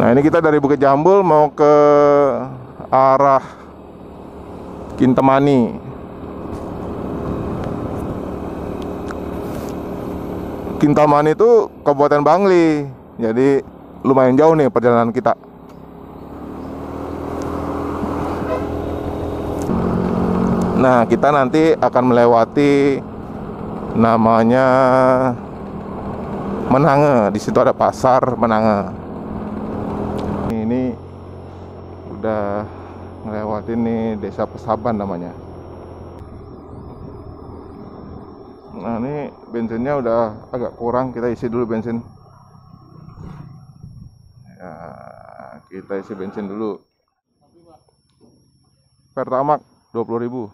Nah, ini kita dari Bukit Jambul mau ke arah Kintamani. Kintamani itu Kabupaten Bangli, jadi lumayan jauh nih perjalanan kita. Nah, kita nanti akan melewati namanya Menange. Di situ ada pasar Menange. Ini udah ngelewatin nih Desa Pesaban namanya. Nah, ini bensinnya udah agak kurang, kita isi dulu bensin. Ya, kita isi bensin dulu. Pertamax 20.000.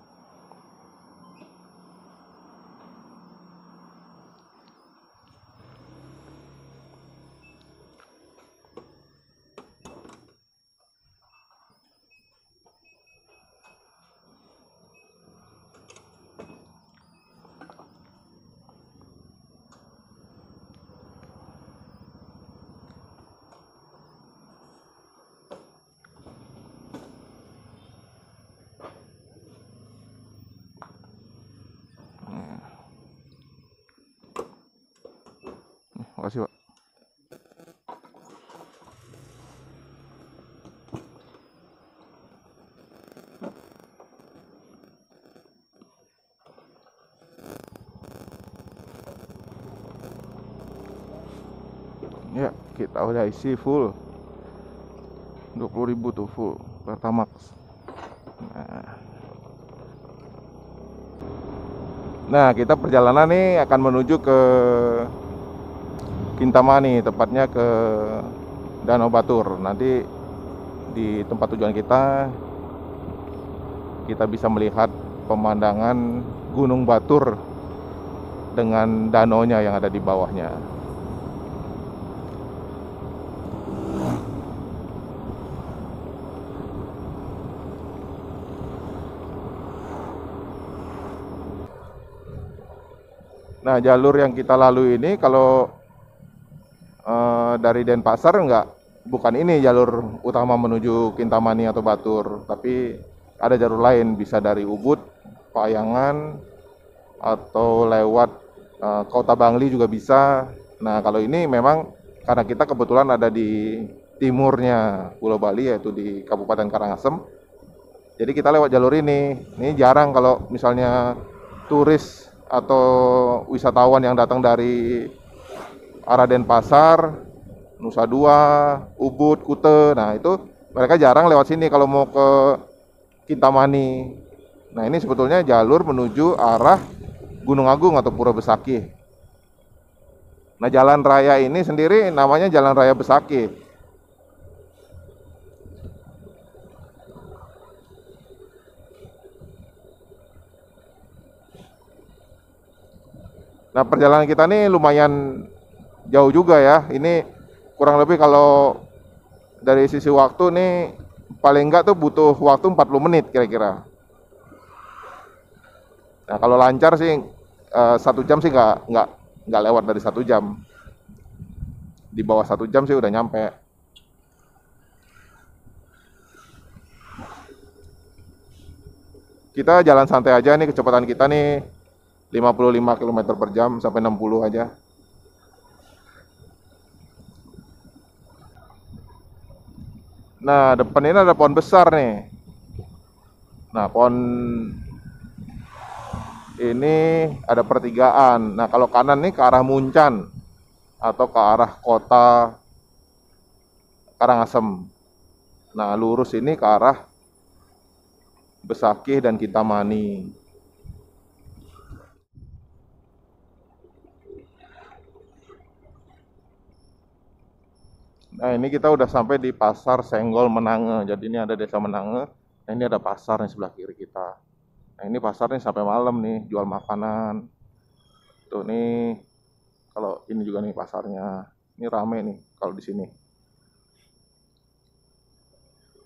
Makasih, Pak. Ya, kita udah isi full. 20.000 tuh full Pertamax. Nah, kita perjalanan nih akan menuju ke Kintamani, tepatnya ke Danau Batur. Nanti di tempat tujuan kita bisa melihat pemandangan Gunung Batur dengan danaunya yang ada di bawahnya. Nah, jalur yang kita lalui ini kalau dari Denpasar bukan ini jalur utama menuju Kintamani atau Batur, tapi ada jalur lain, bisa dari Ubud, Payangan, atau lewat Kota Bangli juga bisa. Nah, kalau ini memang karena kita kebetulan ada di timurnya Pulau Bali, yaitu di Kabupaten Karangasem, jadi kita lewat jalur ini. Ini jarang kalau misalnya turis atau wisatawan yang datang dari arah Denpasar, Nusa Dua, Ubud, Kute. Nah, itu mereka jarang lewat sini kalau mau ke Kintamani. Nah, ini sebetulnya jalur menuju arah Gunung Agung atau Pura Besakih. Nah, jalan raya ini sendiri namanya Jalan Raya Besakih. Nah, perjalanan kita nih lumayan jauh juga ya. Ini kurang lebih kalau dari sisi waktu nih paling enggak tuh butuh waktu 40 menit kira-kira. Nah, kalau lancar sih 1 jam sih nggak lewat dari 1 jam. Di bawah 1 jam sih udah nyampe. Kita jalan santai aja nih, kecepatan kita nih 55 km per jam sampai 60 aja. Nah, depan ini ada pohon besar nih. Nah, pohon ini ada pertigaan. Nah, kalau kanan nih ke arah Muncan atau ke arah kota Karangasem. Nah, lurus ini ke arah Besakih dan Kintamani. Nah, ini kita udah sampai di Pasar Senggol Menange. Jadi ini ada Desa Menange. Nah, ini ada pasar di sebelah kiri kita. Nah, ini pasar nih sampai malam nih, jual makanan. Tuh nih, kalau ini juga nih pasarnya. Ini rame nih kalau di sini.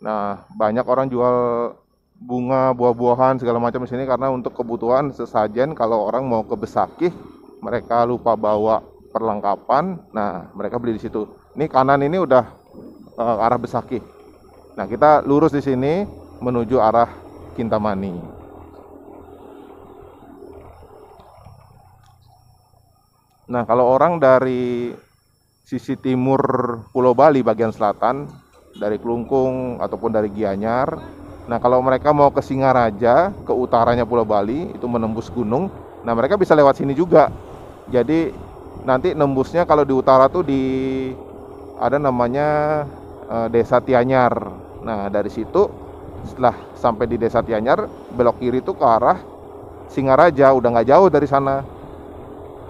Nah, banyak orang jual bunga, buah-buahan segala macam di sini karena untuk kebutuhan sesajen kalau orang mau ke Besakih, mereka lupa bawa perlengkapan. Nah, mereka beli di situ. Ini kanan ini udah arah Besakih. Nah, kita lurus di sini menuju arah Kintamani. Nah, kalau orang dari sisi timur Pulau Bali bagian selatan, dari Klungkung ataupun dari Gianyar, nah kalau mereka mau ke Singaraja, ke utaranya Pulau Bali, itu menembus gunung, nah mereka bisa lewat sini juga. Jadi nanti nembusnya kalau di utara tuh ada namanya Desa Tianyar. Nah dari situ setelah sampai di Desa Tianyar, belok kiri tuh ke arah Singaraja, udah nggak jauh dari sana.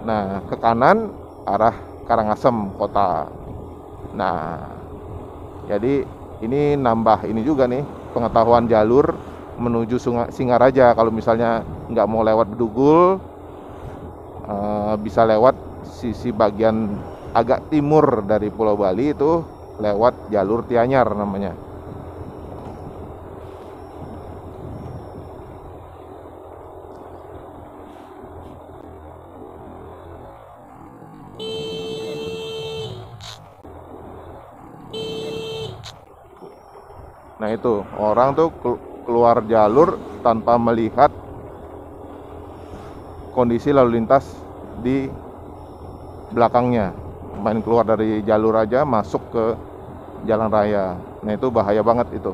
Nah ke kanan arah Karangasem kota. Nah jadi ini nambah ini juga nih pengetahuan jalur menuju Singaraja. Kalau misalnya nggak mau lewat Bedugul, bisa lewat sisi bagian agak timur dari Pulau Bali, itu lewat jalur Tianyar namanya. Nah itu orang tuh keluar jalur tanpa melihat kondisi lalu lintas di belakangnya, main keluar dari jalur aja masuk ke jalan raya. Nah itu bahaya banget itu.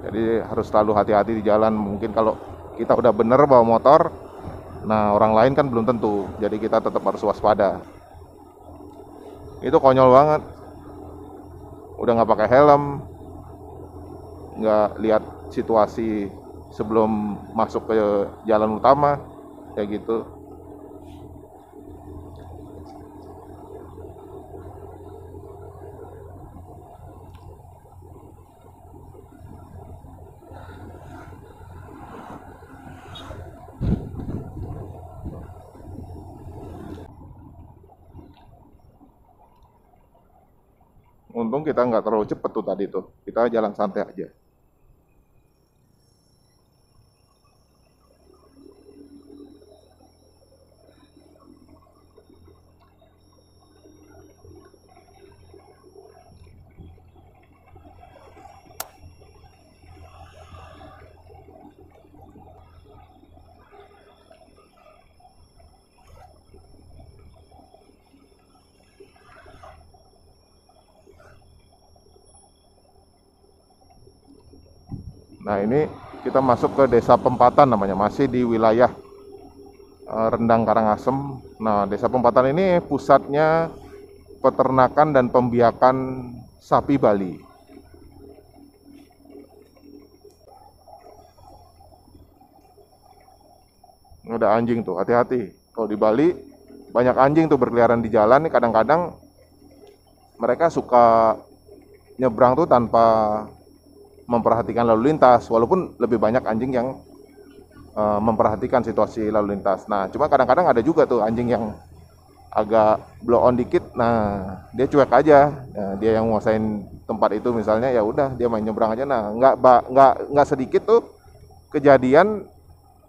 Jadi harus selalu hati-hati di jalan. Mungkin kalau kita udah bener bawa motor, nah orang lain kan belum tentu. Jadi kita tetap harus waspada. Itu konyol banget. Udah nggak pakai helm, nggak lihat situasi sebelum masuk ke jalan utama, kayak gitu. Untung kita nggak terlalu cepet tuh tadi tuh, kita jalan santai aja. Nah ini kita masuk ke Desa Pempatan namanya, masih di wilayah Rendang Karangasem. Nah Desa Pempatan ini pusatnya peternakan dan pembiakan sapi Bali. Ada anjing tuh, hati-hati. Kalau di Bali banyak anjing tuh berkeliaran di jalan nih, kadang-kadang mereka suka nyebrang tuh tanpa memperhatikan lalu lintas, walaupun lebih banyak anjing yang memperhatikan situasi lalu lintas. Nah, cuma kadang-kadang ada juga tuh anjing yang agak blow on dikit, nah dia cuek aja. Nah, dia yang nguasain tempat itu misalnya, ya udah dia main nyebrang aja. Nah, nggak sedikit tuh kejadian,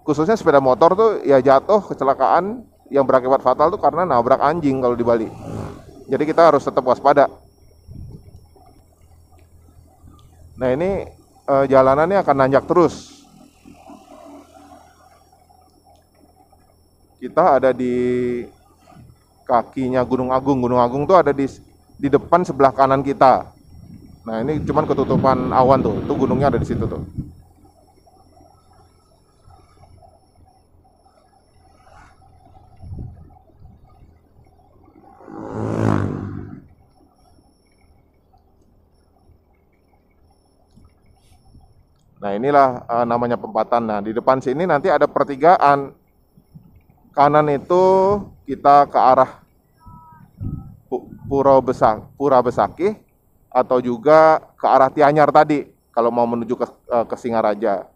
khususnya sepeda motor tuh ya jatuh kecelakaan yang berakibat fatal tuh karena nabrak anjing kalau di Bali. Jadi kita harus tetap waspada. Nah ini jalanannya akan nanjak terus. Kita ada di kakinya Gunung Agung. Gunung Agung tuh ada di depan sebelah kanan kita. Nah ini cuman ketutupan awan tuh. Itu gunungnya ada di situ tuh. Nah inilah namanya Pempatan. Nah di depan sini nanti ada pertigaan. Kanan itu kita ke arah Pura Besakih, atau juga ke arah Tianyar tadi kalau mau menuju ke Singaraja.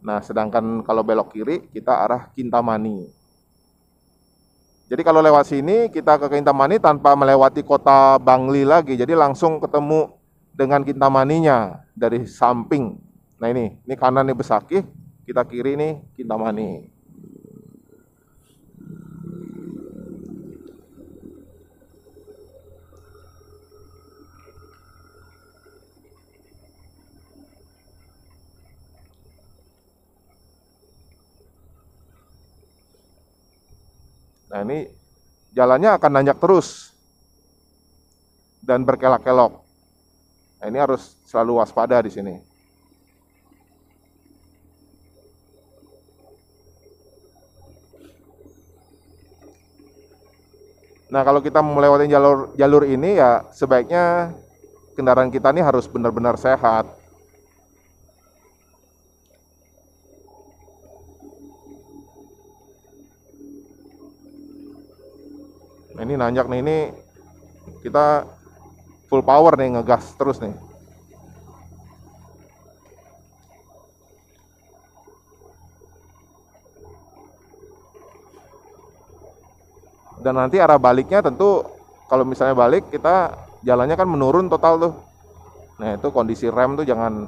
Nah sedangkan kalau belok kiri kita arah Kintamani. Jadi kalau lewat sini kita ke Kintamani tanpa melewati kota Bangli lagi. Jadi langsung ketemu dengan Kintamaninya dari samping. Nah ini kanan nih Besakih, kita kiri nih Kintamani. Nah, ini jalannya akan nanjak terus dan berkelok-kelok. Nah, ini harus selalu waspada di sini. Nah, kalau kita melewati jalur ini ya sebaiknya kendaraan kita ini harus benar-benar sehat. Nah, ini nanjak nih, ini kita full power nih, ngegas terus nih. Dan nanti arah baliknya tentu kalau misalnya balik kita jalannya kan menurun total tuh. Nah, itu kondisi rem tuh jangan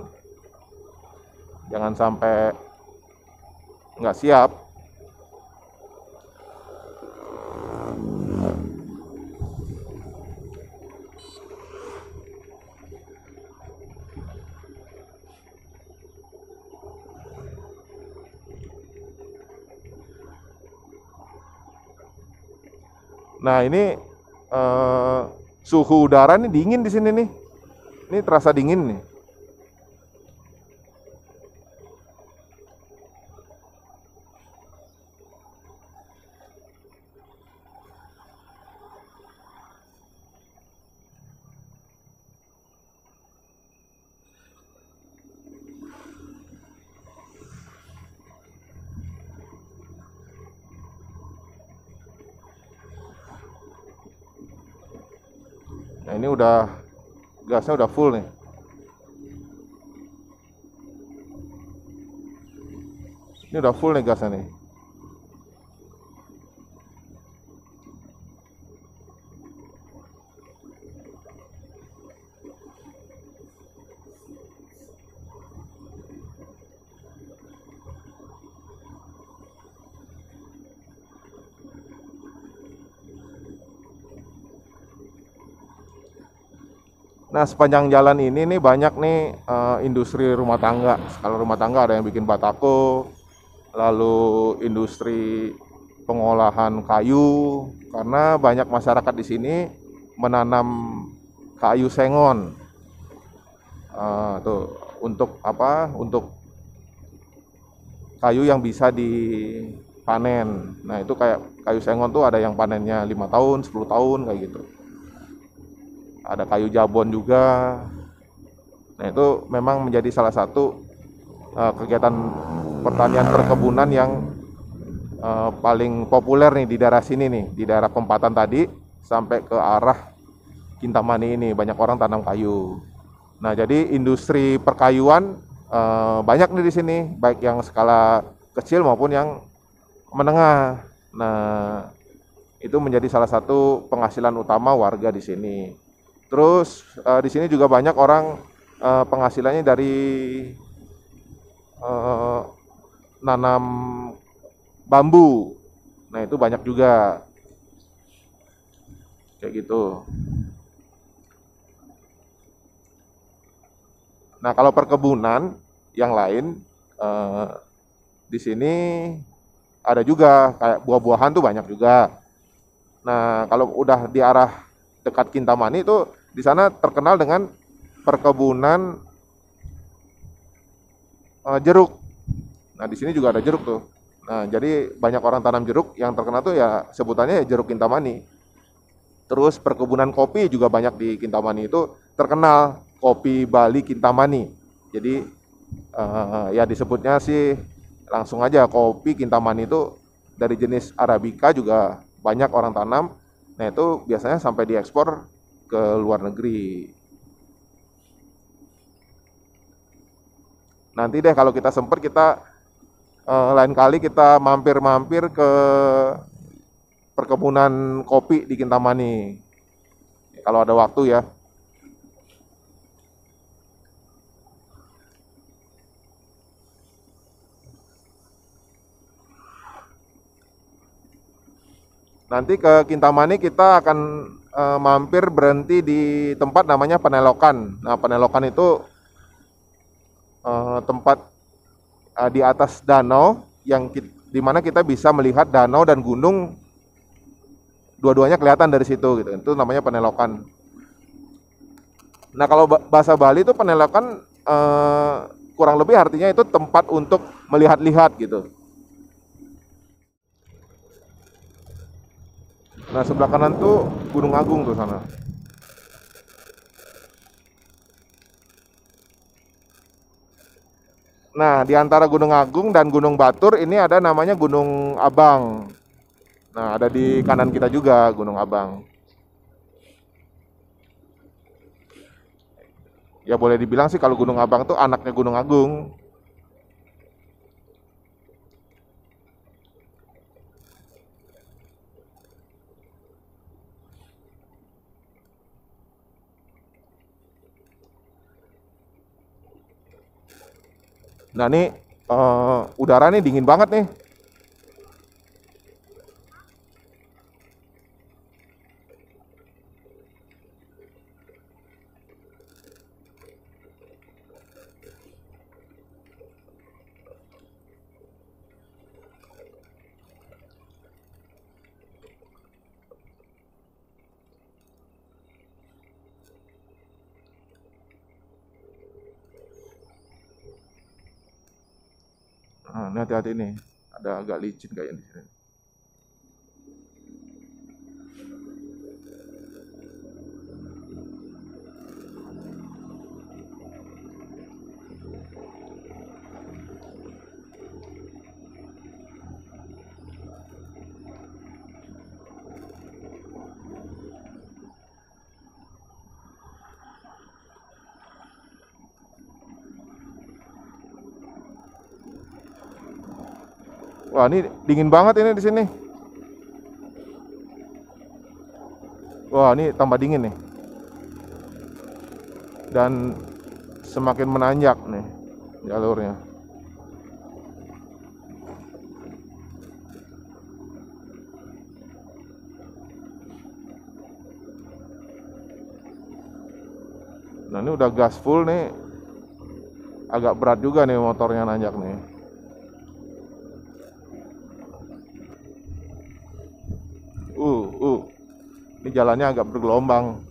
sampai nggak siap. Nah, ini suhu udara nih dingin di sini nih. Ini terasa dingin nih. Nah, ini udah gasnya udah full nih. Ini udah full nih gasnya nih. Nah, sepanjang jalan ini nih banyak nih industri rumah tangga. Kalau rumah tangga ada yang bikin batako, lalu industri pengolahan kayu, karena banyak masyarakat di sini menanam kayu sengon. Tuh untuk apa? Untuk kayu yang bisa dipanen. Nah, itu kayak kayu sengon tuh ada yang panennya 5 tahun, 10 tahun kayak gitu. Ada kayu jabon juga. Nah, itu memang menjadi salah satu kegiatan pertanian perkebunan yang paling populer nih di daerah sini nih, di daerah Pempatan tadi sampai ke arah Kintamani ini banyak orang tanam kayu. Nah, jadi industri perkayuan banyak nih di sini, baik yang skala kecil maupun yang menengah. Nah, itu menjadi salah satu penghasilan utama warga di sini. Terus di sini juga banyak orang penghasilannya dari nanam bambu. Nah, itu banyak juga kayak gitu. Nah, kalau perkebunan yang lain di sini ada juga kayak buah-buahan tuh banyak juga. Nah, kalau udah di arah dekat Kintamani itu di sana terkenal dengan perkebunan jeruk. Nah, di sini juga ada jeruk tuh. Nah, jadi banyak orang tanam jeruk, yang terkenal tuh ya sebutannya ya jeruk Kintamani. Terus perkebunan kopi juga banyak di Kintamani, itu terkenal kopi Bali Kintamani. Jadi ya disebutnya sih langsung aja kopi Kintamani itu dari jenis Arabica juga banyak orang tanam. Nah, itu biasanya sampai diekspor ke luar negeri. Nanti deh kalau kita sempat kita lain kali kita mampir-mampir ke perkebunan kopi di Kintamani. Kalau ada waktu ya. Nanti ke Kintamani kita akan mampir berhenti di tempat namanya Penelokan. Nah, Penelokan itu tempat di atas danau yang di mana kita bisa melihat danau dan gunung dua-duanya kelihatan dari situ gitu. Itu namanya penelokan. Nah, kalau bahasa Bali itu penelokan kurang lebih artinya itu tempat untuk melihat-lihat gitu. Nah, sebelah kanan tuh Gunung Agung tuh sana. Nah, di antara Gunung Agung dan Gunung Batur ini ada namanya Gunung Abang. Nah, ada di kanan kita juga Gunung Abang. Ya boleh dibilang sih kalau Gunung Abang tuh anaknya Gunung Agung. Nah, ini udara nih dingin banget nih. Nah, ini hati-hati nih. Ada agak licin kayaknya di sini. Wah, ini dingin banget ini di sini. Wah, ini tambah dingin nih. Dan semakin menanjak nih jalurnya. Nah, ini udah gas full nih. Agak berat juga nih motornya nanjak nih. Uh, uh. Ini jalannya agak bergelombang.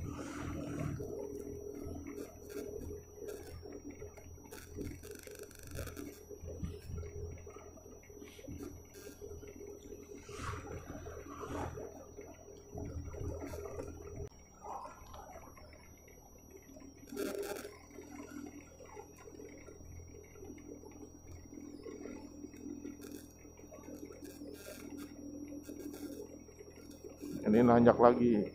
Ini nanjak lagi.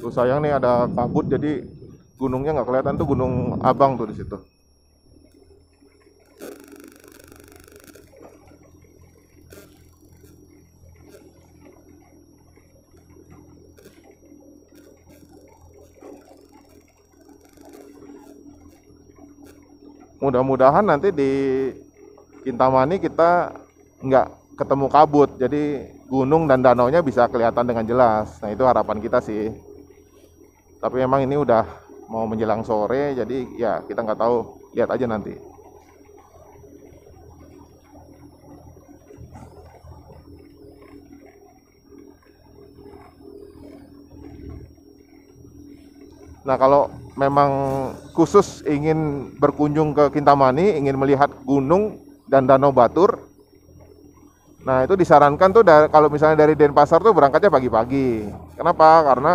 Tuh sayang nih ada kabut jadi gunungnya nggak kelihatan tuh Gunung Abang tuh di situ. Mudah-mudahan nanti di Kintamani kita nggak ketemu kabut, jadi gunung dan danaunya bisa kelihatan dengan jelas. Nah, itu harapan kita sih. Tapi memang ini udah mau menjelang sore, jadi ya kita nggak tahu, lihat aja nanti. Nah, kalau memang khusus ingin berkunjung ke Kintamani, ingin melihat gunung dan danau Batur, nah itu disarankan tuh kalau misalnya dari Denpasar tuh berangkatnya pagi-pagi. Kenapa? Karena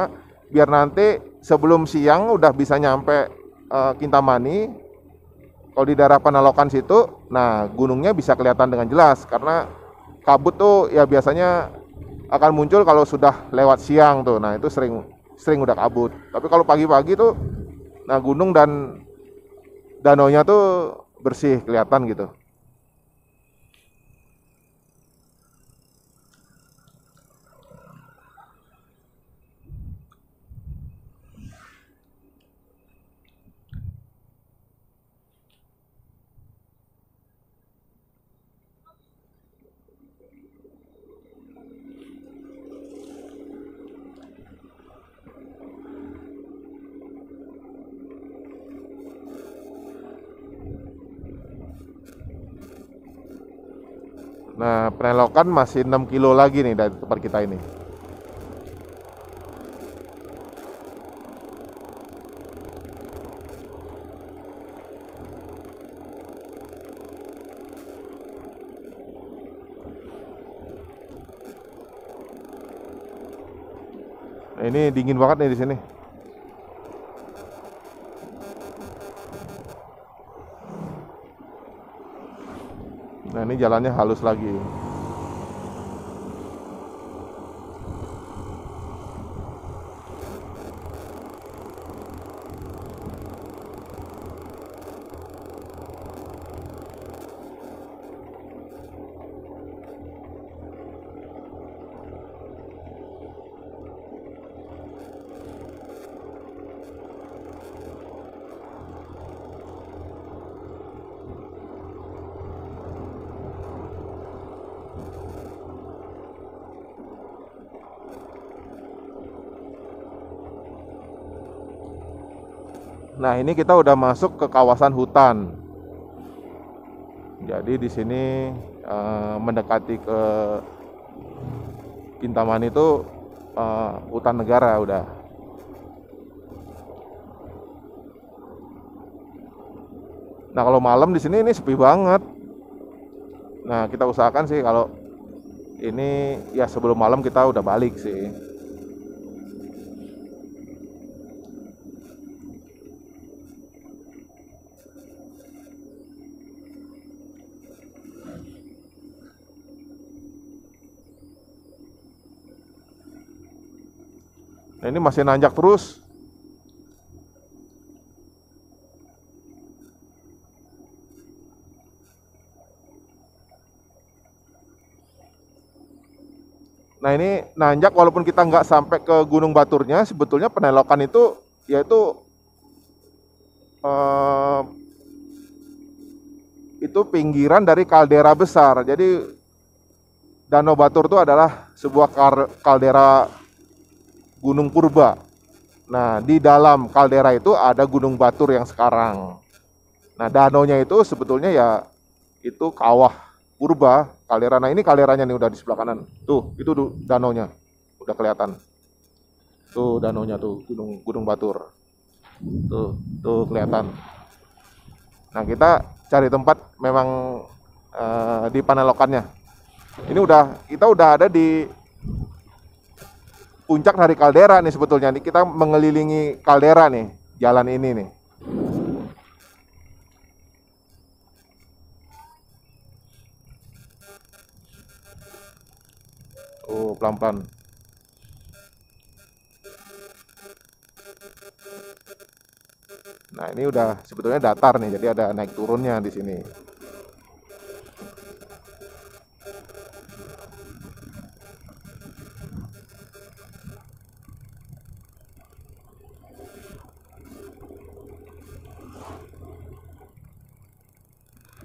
biar nanti sebelum siang udah bisa nyampe Kintamani. Kalau di daerah Penalokan situ, nah gunungnya bisa kelihatan dengan jelas karena kabut tuh ya biasanya akan muncul kalau sudah lewat siang tuh. Nah, itu sering sering udah kabut. Tapi kalau pagi-pagi tuh nah gunung dan danaunya tuh bersih kelihatan gitu. Nah, Penelokan masih 6 kilo lagi nih dari tempat kita ini. Nah, ini dingin banget nih di sini. Nah, ini jalannya halus lagi. Nah, ini kita udah masuk ke kawasan hutan. Jadi di sini mendekati ke Kintamani itu hutan negara udah. Nah, kalau malam di sini ini sepi banget. Nah, kita usahakan sih kalau ini ya sebelum malam kita udah balik sih. Nah, ini masih nanjak terus. Nah, ini nanjak walaupun kita nggak sampai ke Gunung Baturnya, sebetulnya Penelokan itu yaitu eh, itu pinggiran dari kaldera besar. Jadi Danau Batur itu adalah sebuah kaldera gunung purba. Nah, di dalam kaldera itu ada Gunung Batur yang sekarang. Nah, danaunya itu sebetulnya ya itu kawah purba, kaldera. Nah, ini kalderanya nih udah di sebelah kanan. Tuh, itu danaunya. Udah kelihatan. Tuh danaunya tuh, Gunung Batur. Tuh kelihatan. Nah, kita cari tempat memang di Panelokannya. Ini kita udah ada di puncak dari kaldera nih sebetulnya. Nih kita mengelilingi kaldera nih, jalan ini nih. Oh, pelan-pelan. Nah, ini udah sebetulnya datar nih, jadi ada naik turunnya di sini.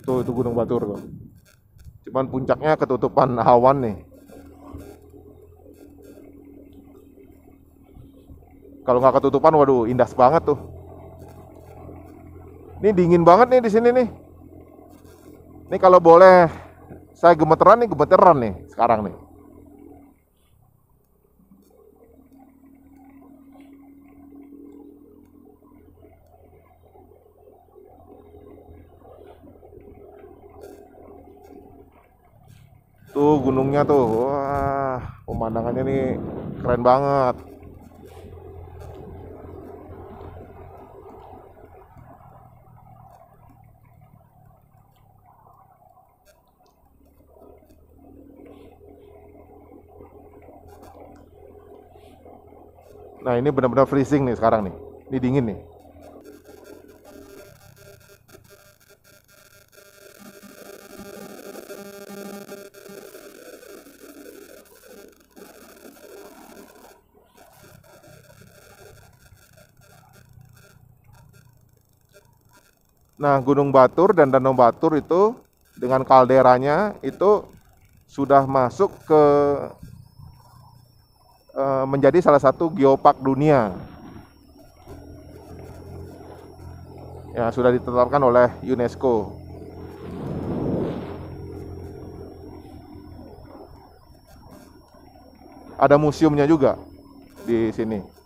Tuh, itu Gunung Batur tuh. Cuman puncaknya ketutupan awan nih. Kalau nggak ketutupan, waduh, indah banget tuh. Ini dingin banget nih di sini nih. Ini kalau boleh saya gemeteran nih sekarang nih. Tuh gunungnya tuh, wah, pemandangannya nih keren banget. Nah, ini benar-benar freezing nih sekarang nih. Ini dingin nih. Nah, Gunung Batur dan Danau Batur itu dengan kalderanya itu sudah masuk ke menjadi salah satu geopark dunia. Ya, sudah ditetapkan oleh UNESCO. ada museumnya juga di sini.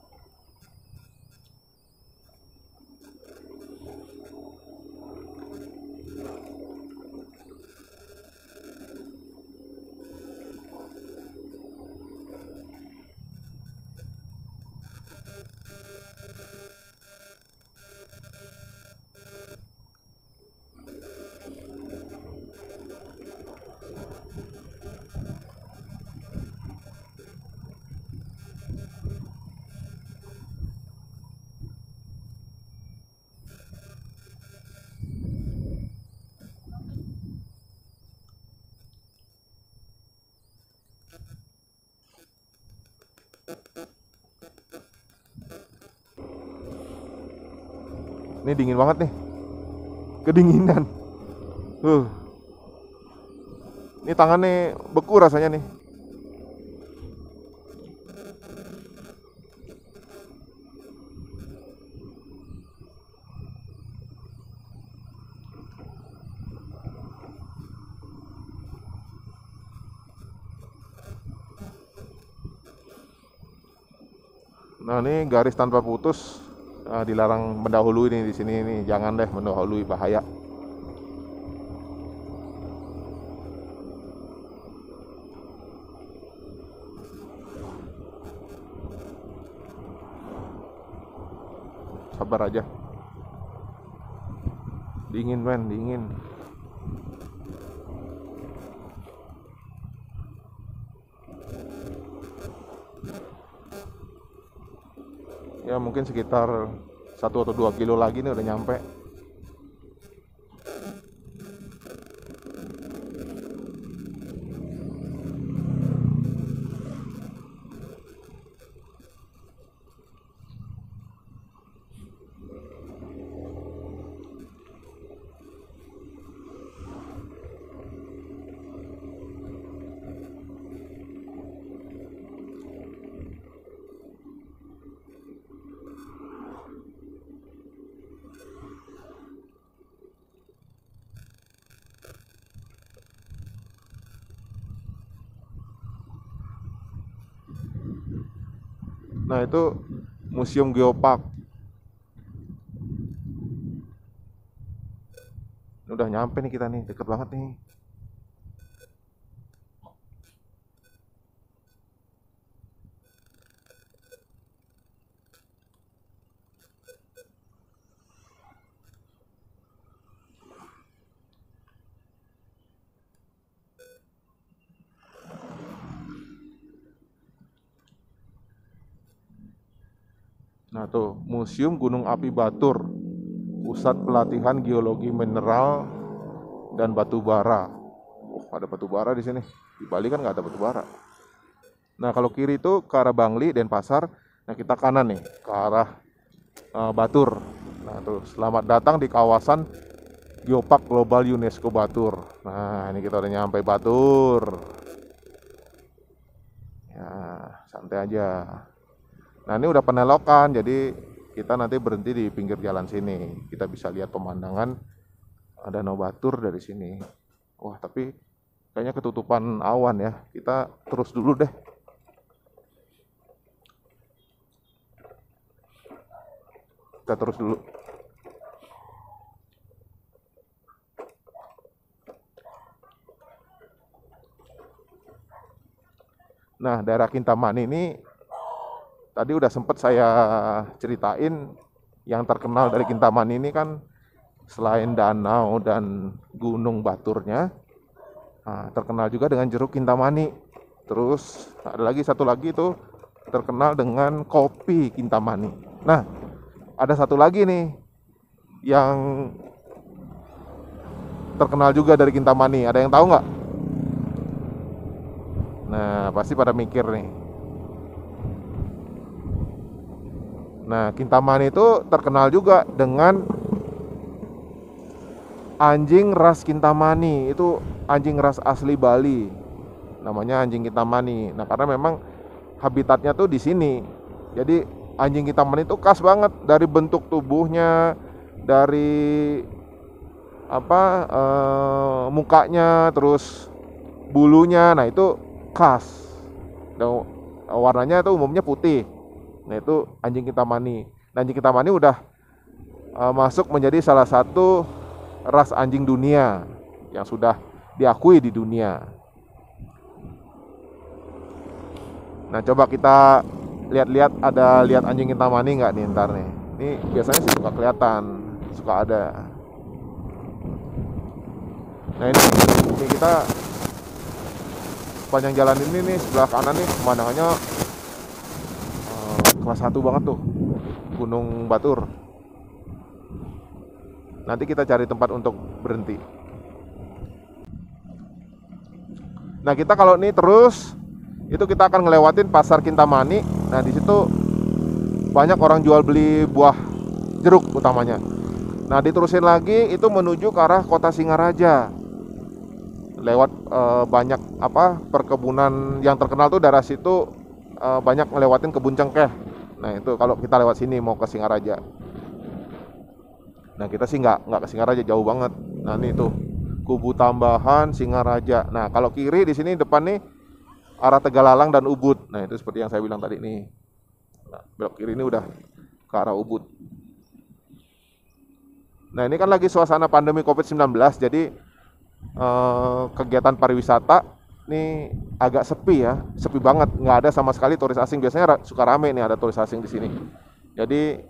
Ini dingin banget nih, kedinginan. Ini tangannya beku rasanya nih. Nah, ini garis tanpa putus. Dilarang mendahului nih di sini nih. Jangan deh mendahului, bahaya. Sabar aja. Dingin, men, dingin. Ya mungkin sekitar 1 atau 2 kilo lagi nih udah nyampe. Nah, itu Museum Geopark. Udah nyampe nih kita nih, deket banget nih. Nah tuh, Museum Gunung Api Batur, Pusat Pelatihan Geologi Mineral dan Batu Bara. Oh, ada batu bara di sini. Di Bali kan nggak ada batu bara. Nah, kalau kiri itu ke arah Bangli, Denpasar. Nah, kita kanan nih, ke arah Batur. Nah tuh, selamat datang di kawasan Geopark Global UNESCO Batur. Nah, ini kita udah nyampe Batur. Ya, santai aja. Nah, ini udah penelokan, jadi kita nanti berhenti di pinggir jalan sini. Kita bisa lihat pemandangan Danau Batur dari sini. Wah, tapi kayaknya ketutupan awan ya. Kita terus dulu deh. Kita terus dulu. Nah, daerah Kintamani ini tadi udah sempet saya ceritain, yang terkenal dari Kintamani ini kan selain danau dan gunung baturnya, terkenal juga dengan jeruk Kintamani. Terus ada lagi satu lagi itu terkenal dengan kopi Kintamani. Nah, ada satu lagi nih yang terkenal juga dari Kintamani. Ada yang tahu nggak? Nah, pasti pada mikir nih. Nah, Kintamani itu terkenal juga dengan anjing ras Kintamani. Itu anjing ras asli Bali. Namanya anjing Kintamani. Nah, karena memang habitatnya tuh di sini. Jadi anjing Kintamani itu khas banget dari bentuk tubuhnya, dari mukanya, terus bulunya. Nah, itu khas. warnanya itu umumnya putih. Nah itu anjing Kintamani. Nah, anjing Kintamani udah masuk menjadi salah satu ras anjing dunia yang sudah diakui di dunia. Nah coba kita lihat-lihat, lihat anjing Kintamani nggak nih ntar nih. Ini biasanya sih suka kelihatan, suka ada. Nah ini kita sepanjang jalan ini nih, sebelah kanan nih pemandangannya kelas 1 banget tuh, Gunung Batur. Nanti kita cari tempat untuk berhenti. Nah kita kalau ini terus, itu kita akan ngelewatin pasar Kintamani. Nah di situ banyak orang jual beli buah jeruk utamanya. Nah diterusin lagi itu menuju ke arah kota Singaraja. Lewat banyak perkebunan yang terkenal tuh daerah situ, banyak ngelewatin kebun cengkeh. Nah itu kalau kita lewat sini mau ke Singaraja. Nah kita sih nggak ke Singaraja, jauh banget. Nah ini tuh Kubu Tambahan Singaraja. Nah kalau kiri di sini depan nih arah Tegalalang dan Ubud. Nah itu seperti yang saya bilang tadi nih. Nah, belok kiri ini udah ke arah Ubud. Nah ini kan lagi suasana pandemi COVID-19, jadi kegiatan pariwisata ini agak sepi ya, sepi banget, nggak ada sama sekali turis asing. Biasanya suka rame nih, ada turis asing di sini. Jadi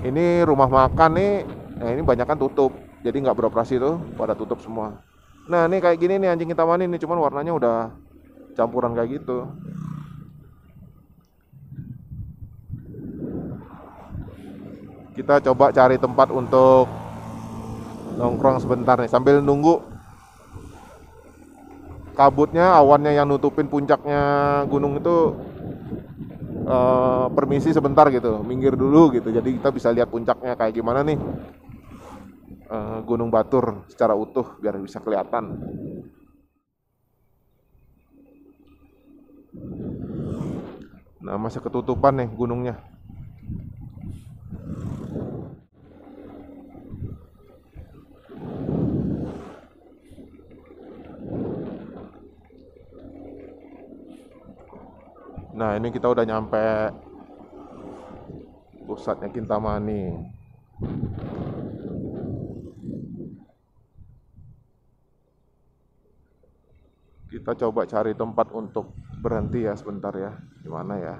ini rumah makan nih, nah ini banyak kan tutup, jadi nggak beroperasi tuh, pada tutup semua. Nah ini kayak gini nih anjing Kintamani nih, cuman warnanya udah campuran kayak gitu. Kita coba cari tempat untuk nongkrong sebentar nih sambil nunggu kabutnya, awannya yang nutupin puncaknya gunung itu permisi sebentar gitu, minggir dulu gitu, jadi kita bisa lihat puncaknya kayak gimana nih, Gunung Batur secara utuh biar bisa kelihatan. Nah masih ketutupan nih gunungnya. Nah ini kita udah nyampe pusatnya Kintamani. Kita coba cari tempat untuk berhenti ya sebentar ya. Gimana ya?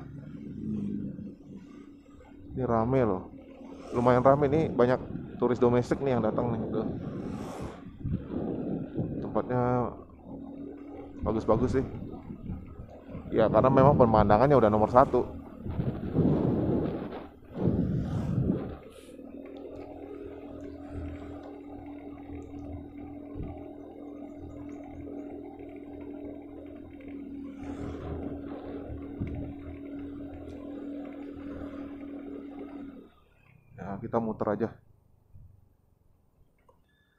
Ini rame loh. Lumayan rame nih, banyak turis domestik nih yang datang nih. Tuh. Tempatnya bagus-bagus sih. Ya karena memang pemandangannya udah nomor 1. Ya kita muter aja.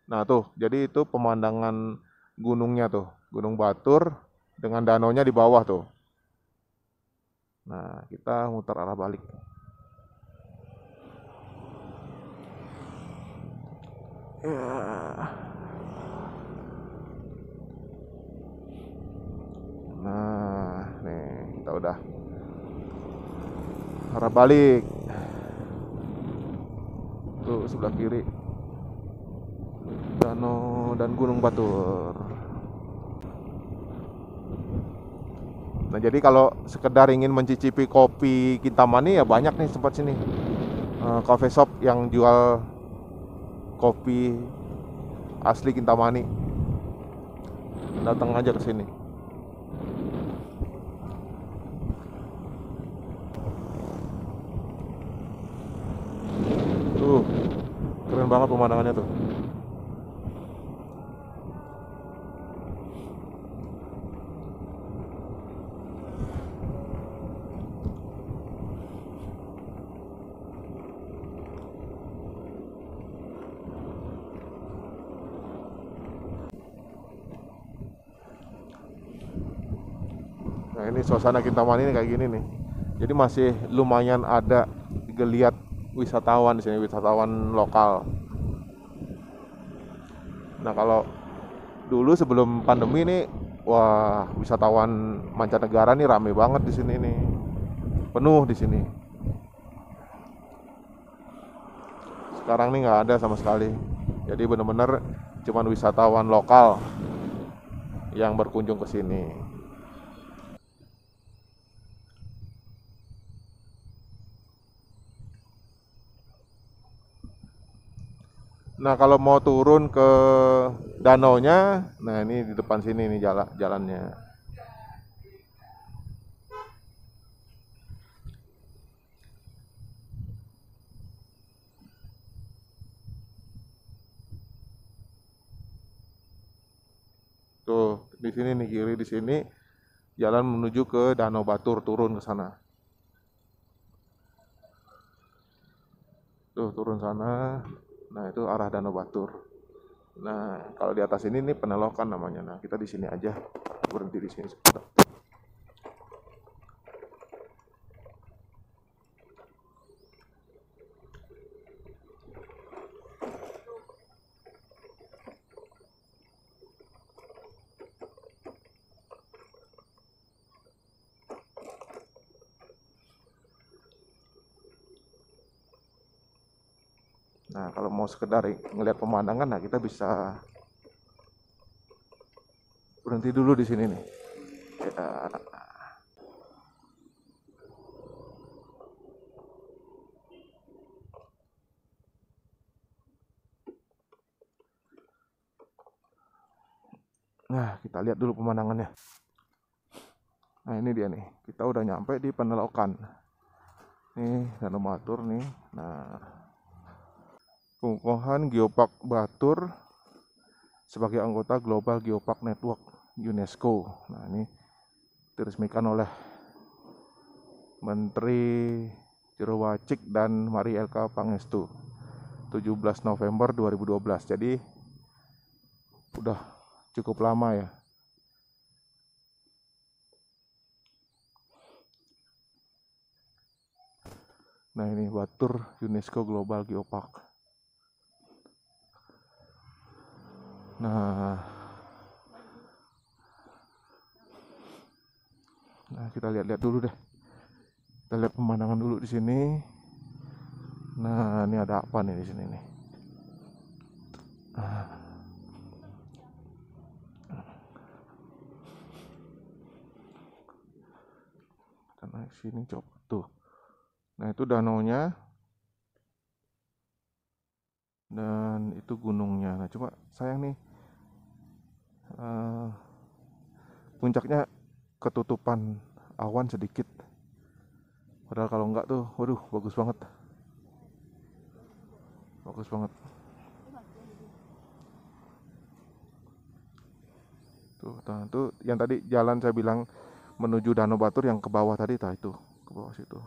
Nah tuh, jadi itu pemandangan gunungnya tuh, Gunung Batur dengan danaunya di bawah tuh. Nah, kita muter arah balik. Ya. Nah, nih kita udah arah balik. Tuh sebelah kiri danau dan Gunung Batur. Nah jadi kalau sekedar ingin mencicipi kopi Kintamani ya banyak nih tempat sini, coffee shop yang jual kopi asli Kintamani. Datang aja ke sini. Tuh keren banget pemandangannya tuh. Nah ini suasana Kintamani ini kayak gini nih. Jadi masih lumayan ada geliat wisatawan di sini, wisatawan lokal. Nah kalau dulu sebelum pandemi ini Wah, wisatawan mancanegara nih rame banget di sini nih. Penuh di sini. Sekarang nih nggak ada sama sekali. Jadi bener-bener cuman wisatawan lokal yang berkunjung ke sini. Nah, kalau mau turun ke danaunya, nah ini di depan sini nih jalannya. Tuh, di sini nih kiri di sini jalan menuju ke Danau Batur turun ke sana. Tuh, turun sana. Nah, itu arah Danau Batur. Nah, kalau di atas ini nih Penelokan namanya. Nah, kita di sini aja. Berhenti di sini sebentar. Nah, kalau mau sekedar ngelihat pemandangan, nah kita bisa berhenti dulu di sini nih. Ya. Nah, kita lihat dulu pemandangannya. Nah, ini dia nih. Kita udah nyampe di Penelokan. Nih, Danau Batur nih. Nah, Pengukuhan Geopark Batur sebagai anggota Global Geopark Network UNESCO. Nah, ini diresmikan oleh Menteri Jero Wacik dan Mari LK Pangestu 17 November 2012. Jadi udah cukup lama ya. Nah, ini Batur UNESCO Global Geopark. Nah, kita lihat-lihat dulu deh. Kita lihat pemandangan dulu di sini. Nah, ini ada apa nih di sini nih? Kita naik sini coba tuh. Nah, itu danaunya dan itu gunungnya. Nah, coba sayang nih, puncaknya ketutupan awan sedikit. Padahal kalau enggak tuh, waduh, bagus banget. Bagus banget. Tuh yang tadi jalan saya bilang menuju Danau Batur yang ke bawah tadi, itu ke bawah situ.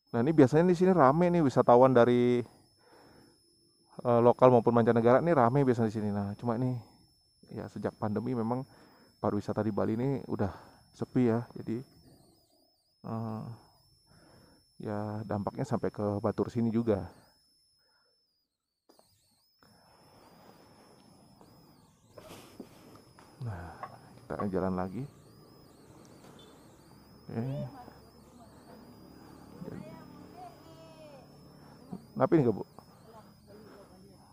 Nah, ini biasanya di sini rame nih wisatawan dari lokal maupun mancanegara nih rame biasanya di sini. Nah, cuma ini ya sejak pandemi memang pariwisata di Bali ini udah sepi ya. Jadi eh, ya dampaknya sampai ke Batur sini juga. Kita jalan lagi. Oke. Kenapa ini Bu?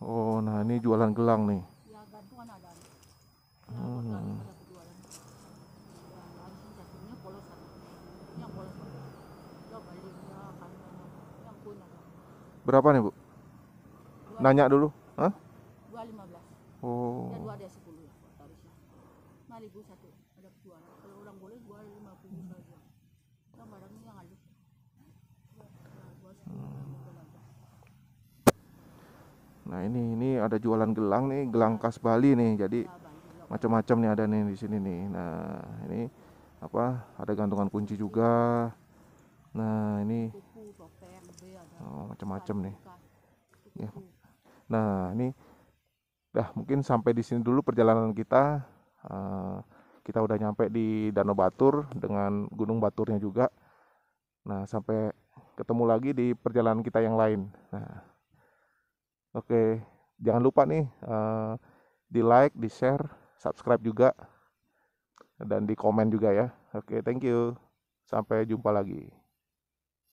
Oh, nah ini jualan gelang nih. Hmm. Berapa nih Bu? Nanya dulu. Hah? 2.15. Oh. Ya 2 ada 10 lah harusnya. 5.000 satu ada jualan. Kalau orang boleh jual 50 saja. Yang barangnya yang ada. Nah, ini ada jualan gelang nih, gelang khas Bali nih. Jadi macam-macam nih ada nih di sini nih. Nah, ini apa? Ada gantungan kunci juga. Nah, ini macam-macam nih. Ya. Nah, ini dah mungkin sampai di sini dulu perjalanan kita. Eh, kita udah nyampe di Danau Batur dengan Gunung Baturnya juga. Nah, sampai ketemu lagi di perjalanan kita yang lain. Nah, Oke, jangan lupa nih di like, di share, subscribe juga, dan di komen juga ya. Oke, thank you. Sampai jumpa lagi.